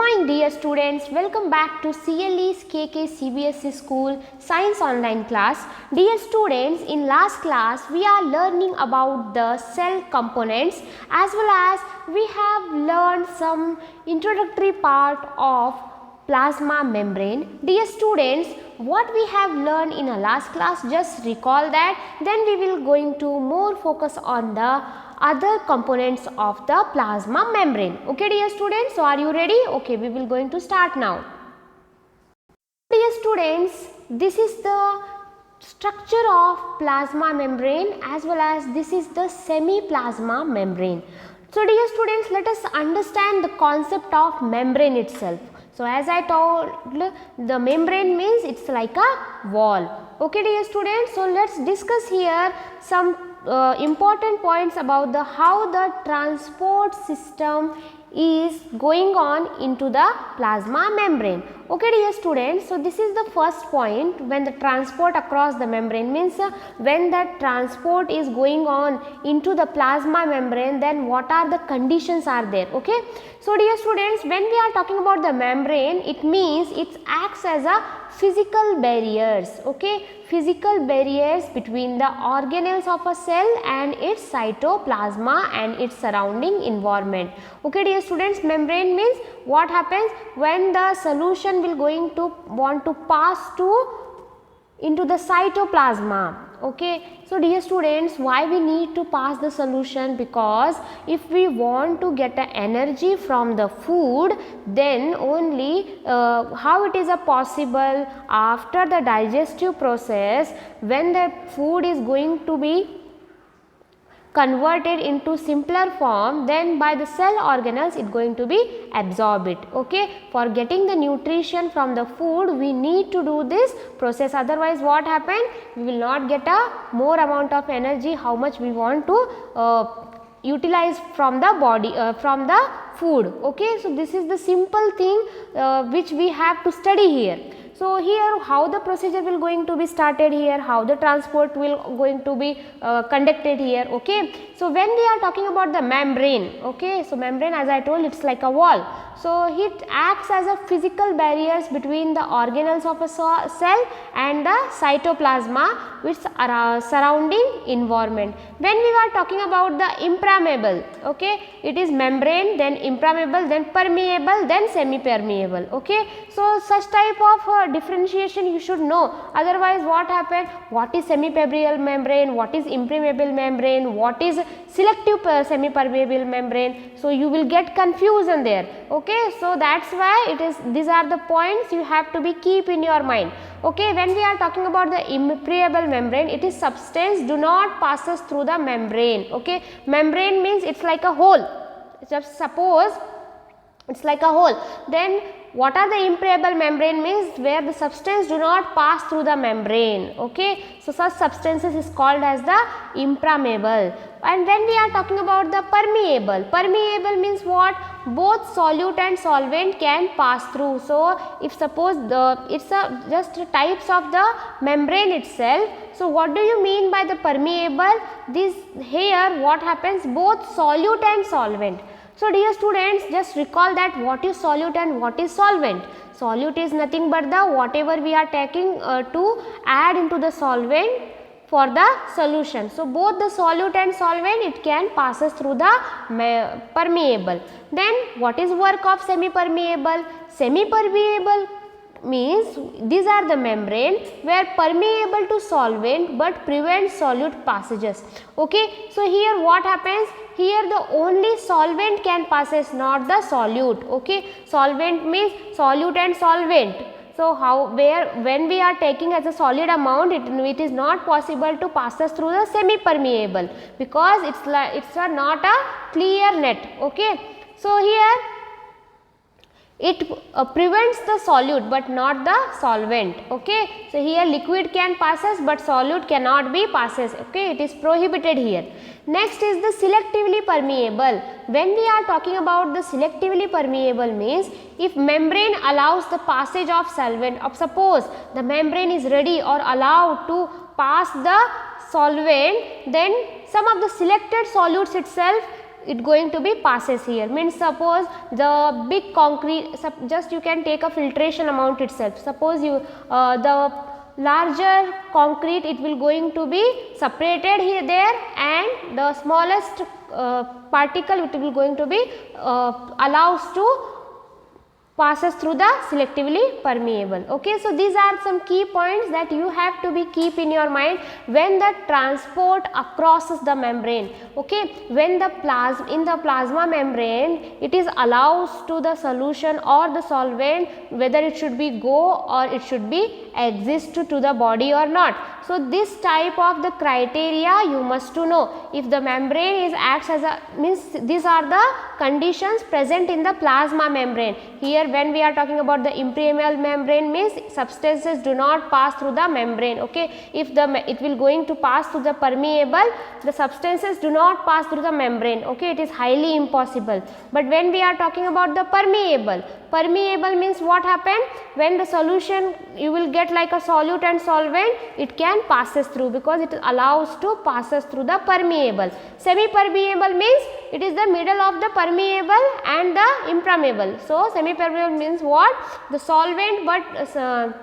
morning dear students, welcome back to CLE's KK CBSE School Science Online class. Dear students, in last class we are learning about the cell components as well as we have learned some introductory part of plasma membrane. Dear students, what we have learned in our last class, just recall that, then we will going to more focus on the other components of the plasma membrane. Okay dear students, so are you ready? Okay, we will going to start now. Dear students, this is the structure of plasma membrane as well as this is the semi-plasma membrane. So dear students, let us understand the concept of membrane itself. So as I told, the membrane means it's like a wall. Okay dear students, so let's discuss here some important points about the how the transport system is going on into the plasma membrane. Okay dear students, so this is the first point. When the transport across the membrane means when the transport is going on into the plasma membrane, then what are the conditions are there. Okay, so dear students, when we are talking about the membrane, it means it acts as a physical barriers. Okay, physical barriers between the organelles of a cell and its cytoplasma and its surrounding environment. Okay dear students, membrane means what happens when the solution will going to want to pass into the cytoplasma. Okay, so dear students, why we need to pass the solution? Because if we want to get the energy from the food, then only how it is a possible after the digestive process, when the food is going to be converted into simpler form, then by the cell organelles it going to be absorb it. Okay, for getting the nutrition from the food we need to do this process, otherwise what happen, we will not get a more amount of energy how much we want to utilize from the body from the food. Okay, so this is the simple thing which we have to study here. So here how the procedure will going to be started here, how the transport will going to be conducted here. Okay, so when we are talking about the membrane, okay, so membrane as I told, it's like a wall. So it acts as a physical barriers between the organelles of a cell and the cytoplasma which are surrounding environment. When we are talking about the impermeable, okay, it is membrane, then impermeable, then permeable, then semi-permeable. Okay, so such type of differentiation you should know, otherwise what happened, what is semi-permeable membrane, what is impermeable membrane, what is selective semi-permeable membrane, so you will get confusion there. Okay, so that's why it is, these are the points you have to be keep in your mind. Okay, when we are talking about the impermeable membrane, it is substance do not passes through the membrane. Okay, membrane means it's like a hole, just suppose it's like a hole. Then what are the impermeable membrane means where the substance do not pass through the membrane. Okay, so such substances is called as the impermeable. And when we are talking about the permeable, permeable means what, both solute and solvent can pass through. So if suppose it's a just types of the membrane itself. So what do you mean by the permeable? This here what happens, both solute and solvent. So dear students, just recall that what is solute and what is solvent. Solute is nothing but the whatever we are taking to add into the solvent for the solution. So both the solute and solvent it can passes through the permeable. Then what is work of semi-permeable? Semi-permeable means these are the membrane where permeable to solvent but prevent solute passages. Okay, so here what happens, here the only solvent can passes, not the solute. Okay, solvent means solute and solvent. So how, where when we are taking as a solid amount, it is not possible to pass us through the semi-permeable because it's like it's not a clear net. Okay, so here it prevents the solute but not the solvent. Okay, so here liquid can passes but solute cannot be passes. Okay, it is prohibited here. Next is the selectively permeable. When we are talking about the selectively permeable means if membrane allows the passage of solvent, of suppose the membrane is ready or allowed to pass the solvent, then some of the selected solutes itself it going to be passes here. Means suppose the big concrete, just you can take a filtration amount itself. Suppose you the larger concrete, it will going to be separated here there, and the smallest particle it will going to be allows to passes through the selectively permeable. Okay, so these are some key points that you have to be keep in your mind when the transport crosses the membrane. Okay, when the in the plasma membrane, it is allows to the solution or the solvent whether it should be go or it should be exist to the body or not. So this type of the criteria you must to know. If the membrane is acts as a, means these are the conditions present in the plasma membrane. Here when we are talking about the impermeable membrane, means substances do not pass through the membrane. Okay, if the it will going to pass through the permeable, the substances do not pass through the membrane. Okay, it is highly impossible. But when we are talking about the permeable, permeable means what happened, when the solution you will get like a solute and solvent, it can passes through because it allows to passes through the permeable. Semi permeable means it is the middle of the permeable and the impermeable. So semi permeable means what, the solvent but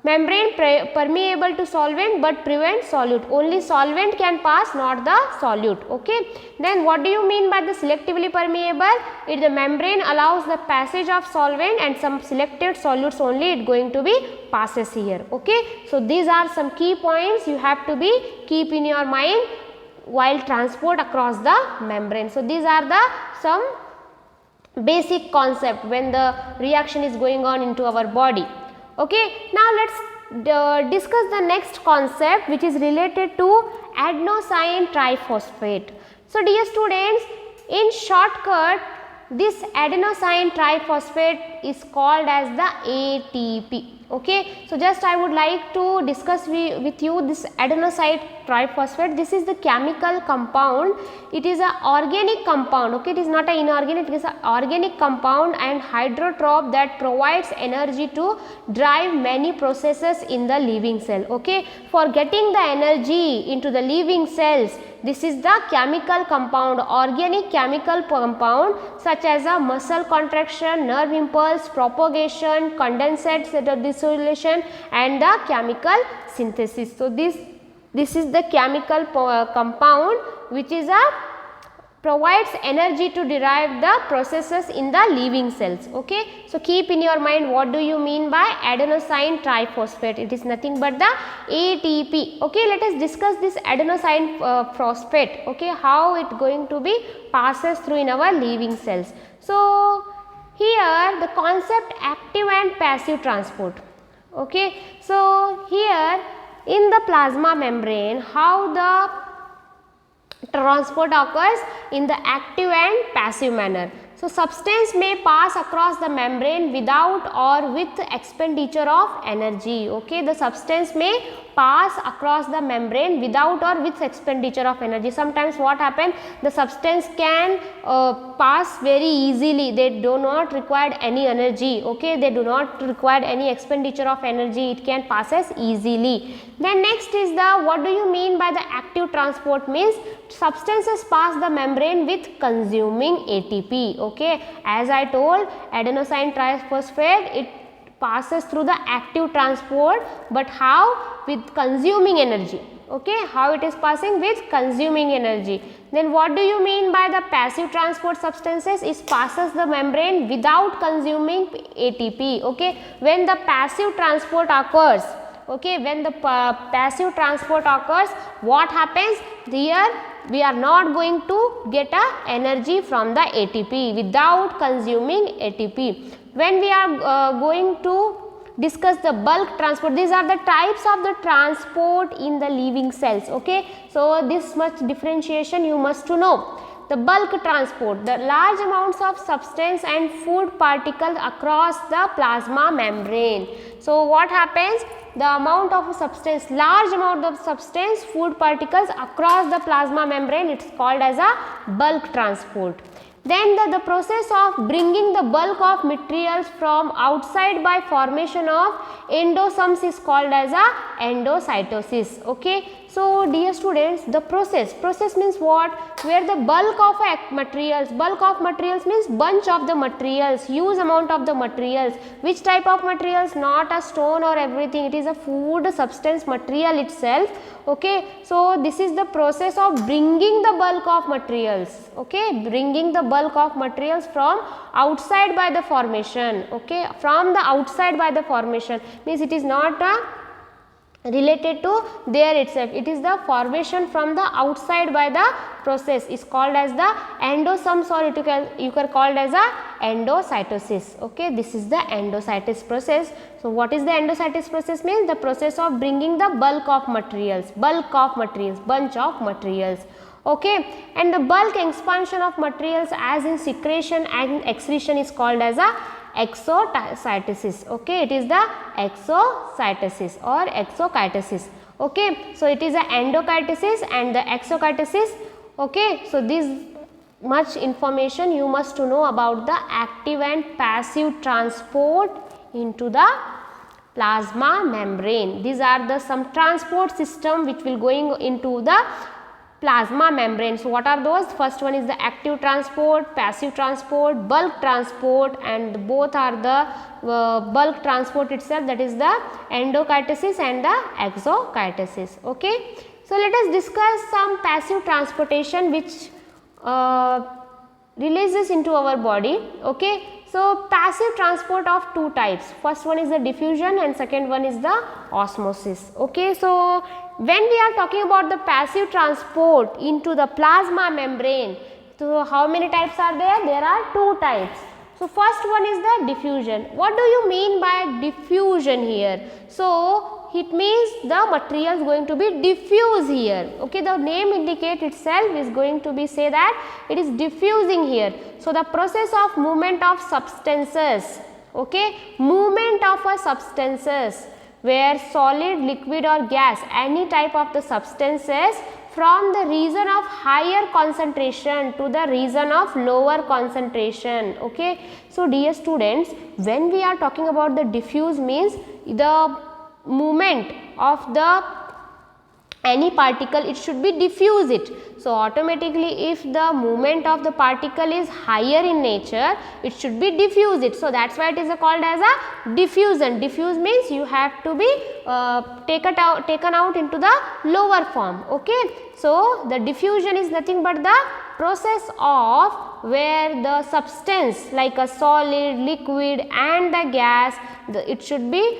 membrane permeable to solvent but prevent solute. Only solvent can pass, not the solute. Okay. Then what do you mean by the selectively permeable? It the membrane allows the passage of solvent and some selected solutes only it going to be passes here. Okay. So these are some key points you have to be keep in your mind while transport across the membrane. So these are the some basic concept when the reaction is going on into our body. Okay, now let's discuss the next concept which is related to adenosine triphosphate. So dear students, in shortcut, this adenosine triphosphate is called as the ATP. Okay, so just I would like to discuss with you this adenosine triphosphate. This is the chemical compound. It is an organic compound. Okay, it is not an inorganic, it is an organic compound and hydrotrope that provides energy to drive many processes in the living cell. Okay, for getting the energy into the living cells, this is the chemical compound, organic chemical compound such as a muscle contraction, nerve impulse, propagation, condensate dissolution and the chemical synthesis. So this is the chemical compound which is a provides energy to derive the processes in the living cells. Okay, so keep in your mind what do you mean by adenosine triphosphate. It is nothing but the ATP. Okay, let us discuss this adenosine phosphate. Okay, how it going to be passes through in our living cells. So here the concept active and passive transport. Okay, so here in the plasma membrane, how the transport occurs in the active and passive manner. So substance may pass across the membrane without or with expenditure of energy. Okay, the substance may pass across the membrane without or with expenditure of energy. Sometimes what happens, the substance can pass very easily, they do not require any energy. Okay, they do not require any expenditure of energy, it can passes easily. Then next is the, what do you mean by the active transport? Means substances pass the membrane with consuming ATP. Okay, as I told, adenosine triphosphate, it passes through the active transport, but how? With consuming energy. Okay, how it is passing? With consuming energy. Then what do you mean by the passive transport substances? It passes the membrane without consuming ATP. Okay, when the passive transport occurs, okay, when the passive transport occurs, what happens? Here we are not going to get a energy from the ATP without consuming ATP. When we are going to discuss the bulk transport, these are the types of the transport in the living cells. Okay, so this much differentiation you must to know. The bulk transport, the large amounts of substance and food particles across the plasma membrane. So what happens? The amount of substance, large amount of substance, food particles across the plasma membrane, it is called as a bulk transport. Then the process of bringing the bulk of materials from outside by formation of endosomes is called as a endocytosis. Okay. So dear students, the process means what? Where the bulk of materials means bunch of the materials, huge amount of the materials. Which type of materials? Not a stone or everything, it is a food substance material itself. Okay. So this is the process of bringing the bulk of materials. Okay, bringing the bulk of materials from outside by the formation. Okay, from the outside by the formation means it is not related to there itself, it is the formation from the outside by the process is called as the endosomes, or you can call it as a endocytosis. Okay, this is the endocytosis process. So what is the endocytosis process? Means the process of bringing the bulk of materials, bunch of materials. Okay, and the bulk expansion of materials as in secretion and excretion is called as a exocytosis. Okay, it is the exocytosis or exocytosis. Okay, so it is the endocytosis and the exocytosis. Okay, so this much information you must to know about the active and passive transport into the plasma membrane. These are the some transport system which will going into the plasma membrane. So what are those? First one is the active transport, passive transport, bulk transport, and both are the bulk transport itself, that is the endocytosis and the exocytosis. Okay. So let us discuss some passive transportation which releases into our body. Okay. So passive transport of two types. First one is the diffusion and second one is the osmosis. Okay. So when we are talking about the passive transport into the plasma membrane, so how many types are there? There are two types. So first one is the diffusion. What do you mean by diffusion here? So it means the material is going to be diffused here. Okay, the name indicate itself is going to be say that it is diffusing here. So the process of movement of substances. Okay, movement of a substances where solid, liquid or gas, any type of the substances from the region of higher concentration to the region of lower concentration. Okay. So dear students, when we are talking about the diffuse means the movement of the any particle, it should be diffuse it. So automatically if the movement of the particle is higher in nature, it should be diffuse it. So that's why it is called as a diffusion. Diffuse means you have to be taken out into the lower form. Okay. So the diffusion is nothing but the process of where the substance like a solid, liquid and the gas, it should be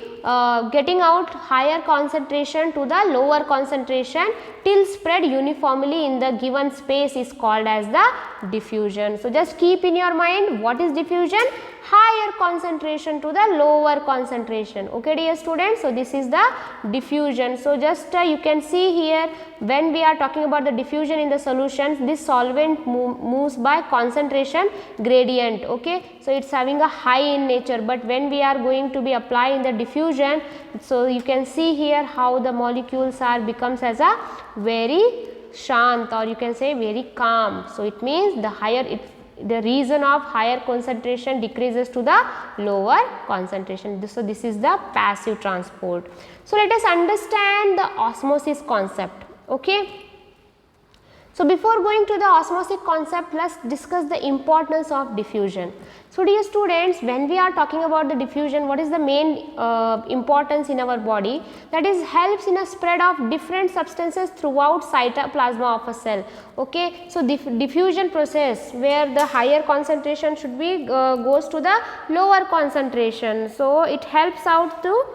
getting out higher concentration to the lower concentration till spread uniformly in the given space is called as the diffusion. So just keep in your mind what is diffusion? Higher concentration to the lower concentration. Okay dear students, so this is the diffusion. So just you can see here when we are talking about the diffusion in the solutions, this solvent moves by concentration gradient. Okay, so it's having a high in nature, but when we are going to be applying the diffusion, so you can see here how the molecules are becomes as a very shant, or you can say very calm. So it means the higher the region of higher concentration decreases to the lower concentration. So this is the passive transport. So let us understand the osmosis concept. Okay. So before going to the osmosis concept, let's discuss the importance of diffusion. So dear students, when we are talking about the diffusion, what is the main importance in our body? That is helps in a spread of different substances throughout cytoplasm of a cell. Okay, so diffusion process where the higher concentration should be goes to the lower concentration. So it helps out to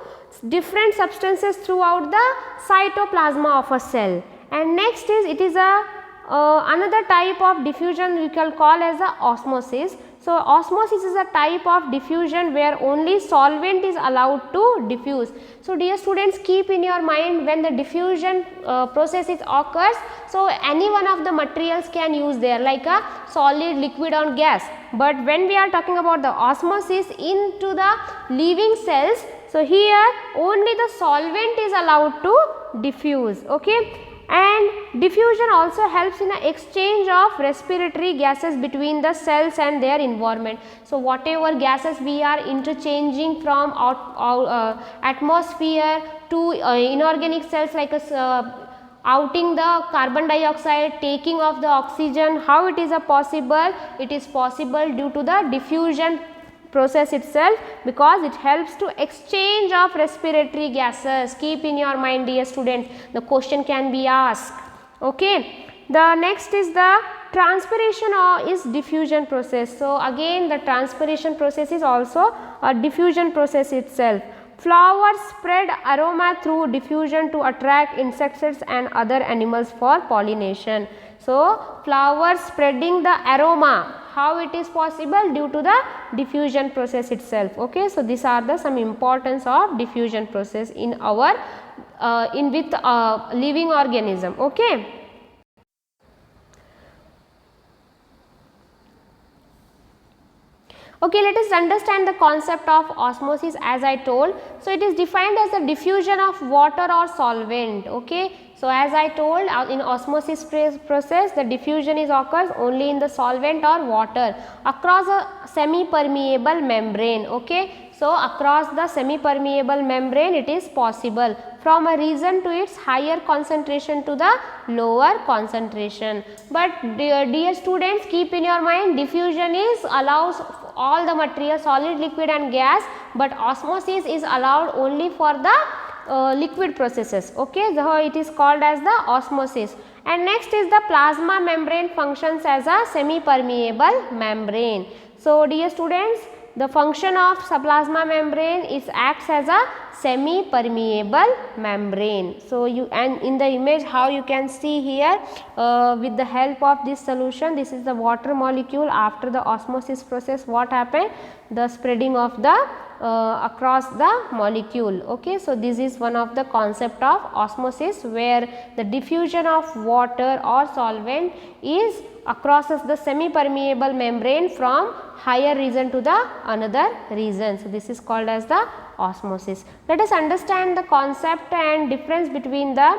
different substances throughout the cytoplasm of a cell. And next is it is a another type of diffusion we can call as the osmosis. So osmosis is a type of diffusion where only solvent is allowed to diffuse. So dear students, keep in your mind when the diffusion process is occurs, so any one of the materials can use there like a solid, liquid or gas. But when we are talking about the osmosis into the living cells, so here only the solvent is allowed to diffuse. Okay. And diffusion also helps in the exchange of respiratory gases between the cells and their environment. So whatever gases we are interchanging from atmosphere to inorganic cells, like outing the carbon dioxide, taking of the oxygen, how it is possible? It is possible due to the diffusion process itself, because it helps to exchange of respiratory gases. Keep in your mind, dear students, the question can be asked. Okay. The next is the transpiration or is diffusion process. So again the transpiration process is also a diffusion process itself. Flowers spread aroma through diffusion to attract insects and other animals for pollination. So flowers spreading the aroma, how it is possible? Due to the diffusion process itself. Okay. So these are the some importance of diffusion process in our with living organism. Okay. Okay, let us understand the concept of osmosis as I told. So it is defined as the diffusion of water or solvent. Okay. So as I told, in osmosis process the diffusion is occurs only in the solvent or water across a semi-permeable membrane. Okay. So across the semi-permeable membrane it is possible from a region to its higher concentration to the lower concentration. But dear students, keep in your mind, diffusion is allows all the material, solid, liquid and gas, but osmosis is allowed only for the liquid processes. Okay. So it is called as the osmosis. And next is the plasma membrane functions as a semi-permeable membrane. So dear students, the function of plasma membrane is acts as a semi-permeable membrane. So you, and in the image how you can see here, with the help of this solution, this is the water molecule. After the osmosis process, what happened? The spreading of the across the molecule. Okay. So this is one of the concept of osmosis, where the diffusion of water or solvent is across the semi-permeable membrane from higher region to the another region. So this is called as the osmosis. Let us understand the concept and difference between the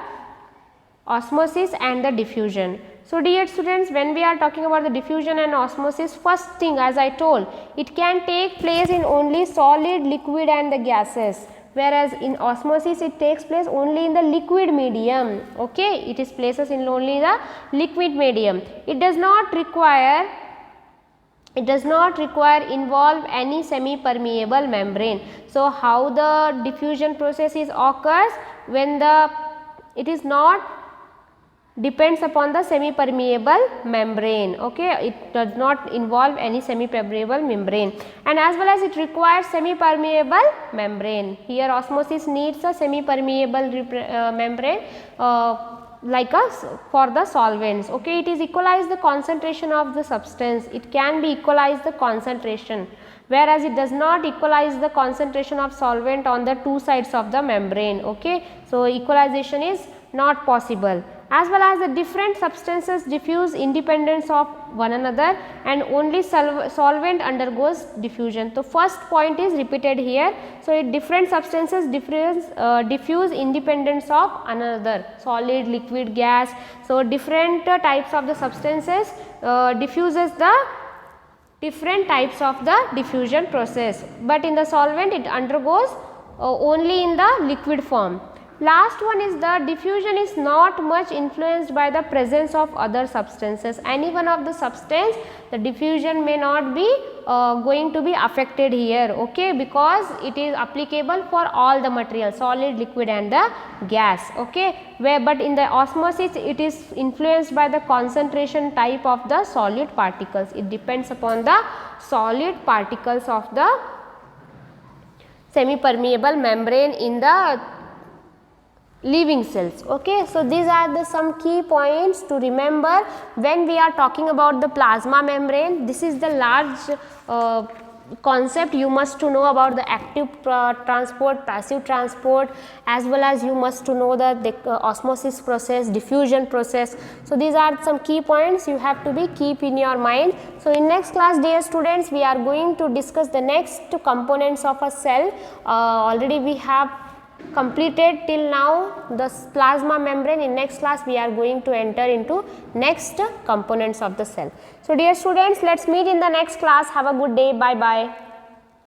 osmosis and the diffusion. So dear students, when we are talking about the diffusion and osmosis, first thing as I told, it can take place in only solid, liquid and the gases, whereas in osmosis it takes place only in the liquid medium. Okay. It is places in only the liquid medium. It does not require involve any semi-permeable membrane. So how the diffusion process is occurs? When it is not depends upon the semi-permeable membrane. Okay. It does not involve any semi-permeable membrane, and as well as it requires semi-permeable membrane. Here osmosis needs a semi-permeable membrane like us for the solvents. Okay. It is equalize the concentration of the substance. It can be equalize the concentration, whereas it does not equalize the concentration of solvent on the two sides of the membrane. Okay. So equalization is not possible. As well as the different substances diffuse independence of one another, and only solvent undergoes diffusion. So first point is repeated here. So different substances diffuse independence of another, solid, liquid, gas. So different types of the substances diffuses the different types of the diffusion process, but in the solvent it undergoes only in the liquid form. Last one is the diffusion is not much influenced by the presence of other substances. Any one of the substance, the diffusion may not be going to be affected here. Okay, because it is applicable for all the material, solid, liquid and the gas. Okay, but in the osmosis it is influenced by the concentration type of the solid particles. It depends upon the solid particles of the semi-permeable membrane in the living cells. Okay. So these are the some key points to remember when we are talking about the plasma membrane. This is the large concept you must to know about the active transport, passive transport, as well as you must to know the osmosis process, diffusion process. So these are some key points you have to be keep in your mind. So in next class, dear students, we are going to discuss the next components of a cell. Already we have completed till now the plasma membrane. In next class we are going to enter into next components of the cell. So dear students, let's meet in the next class. Have a good day. Bye bye.